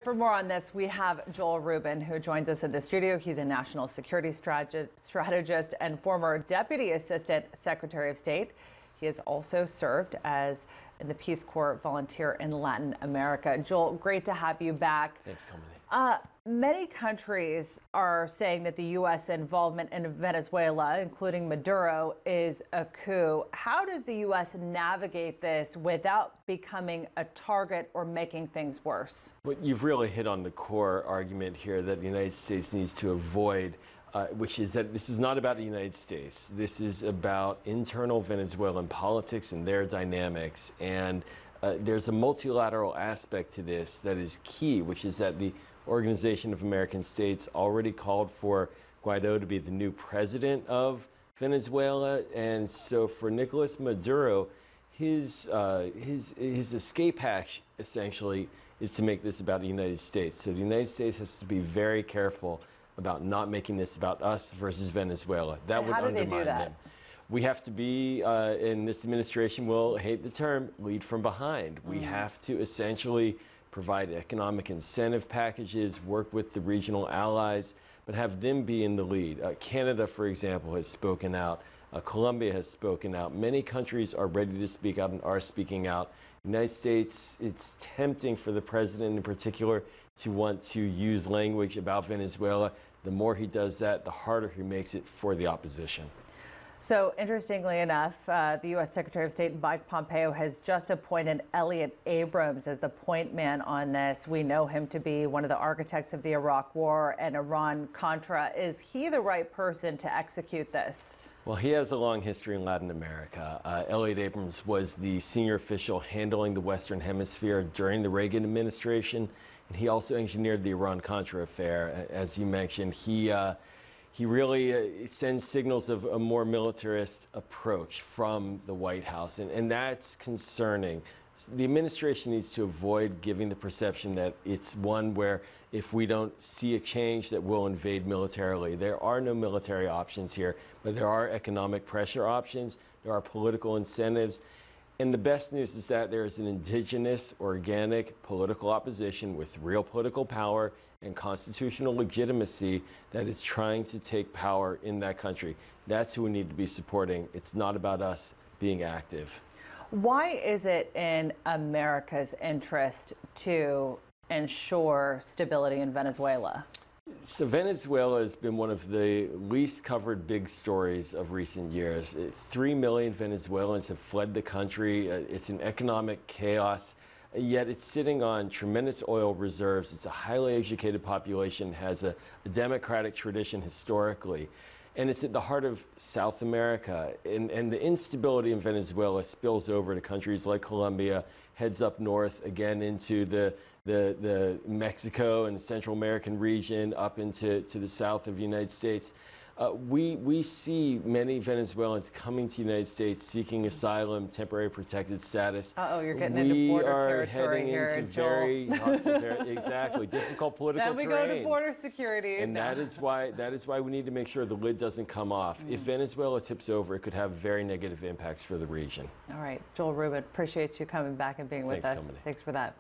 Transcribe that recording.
For more on this, we have Joel Rubin, who joins us in the studio. He's a national security strategist and former Deputy Assistant Secretary of State. He has also served as the Peace Corps volunteer in Latin America. Joel, great to have you back. Thanks, Comedy. Many countries are saying that the U.S. involvement in Venezuela, including Maduro, is a coup. How does the U.S. navigate this without becoming a target or making things worse? But you've really hit on the core argument here that the United States needs to avoid, which is that this is not about the United States. This is about internal Venezuelan politics and their dynamics. And there's a multilateral aspect to this that is key, which is that the Organization of American States already called for Guaido to be the new president of Venezuela. And so for Nicolas Maduro, his escape hatch essentially is to make this about the United States. So the United States has to be very careful about not making this about us versus Venezuela. That would undermine them. We have to be, and this administration will hate the term, lead from behind. We have to essentially provide economic incentive packages, work with the regional allies, but have them be in the lead. Canada, for example, has spoken out. Colombia has spoken out. Many countries are ready to speak out and are speaking out. United States, it's tempting for the president in particular to want to use language about Venezuela. The more he does that, the harder he makes it for the opposition. So, interestingly enough, the U.S. Secretary of State Mike Pompeo has just appointed Elliott Abrams as the point man on this. We know him to be one of the architects of the Iraq War and Iran-Contra. Is he the right person to execute this? Well, he has a long history in Latin America. Elliott Abrams was the senior official handling the Western Hemisphere during the Reagan administration, and he also engineered the Iran-Contra affair. As you mentioned, he really sends signals of a more militarist approach from the White House, and that's concerning. The administration needs to avoid giving the perception that it's one where if we don't see a change that we'll invade militarily. There are no military options here, but there are economic pressure options, there are political incentives, and the best news is that there is an indigenous, organic political opposition with real political power and constitutional legitimacy that is trying to take power in that country. That's who we need to be supporting. It's not about us being active. Why is it in America's interest to ensure stability in Venezuela? So Venezuela has been one of the least covered big stories of recent years. 3 million Venezuelans have fled the country. It's an economic chaos, yet it's sitting on tremendous oil reserves. It's a highly educated population, has a democratic tradition historically. And it's at the heart of South America. And the instability in Venezuela spills over to countries like Colombia, heads up north again into the Mexico and Central American region, up into the south of the United States. We see many Venezuelans coming to the United States seeking asylum, temporary protected status. You're getting into border territory here, into very hostile territory. Exactly, difficult political terrain. Then we go to border security. And that is why we need to make sure the lid doesn't come off. If Venezuela tips over, it could have very negative impacts for the region. All right, Joel Rubin, appreciate you coming back and being with us. Company. Thanks for that.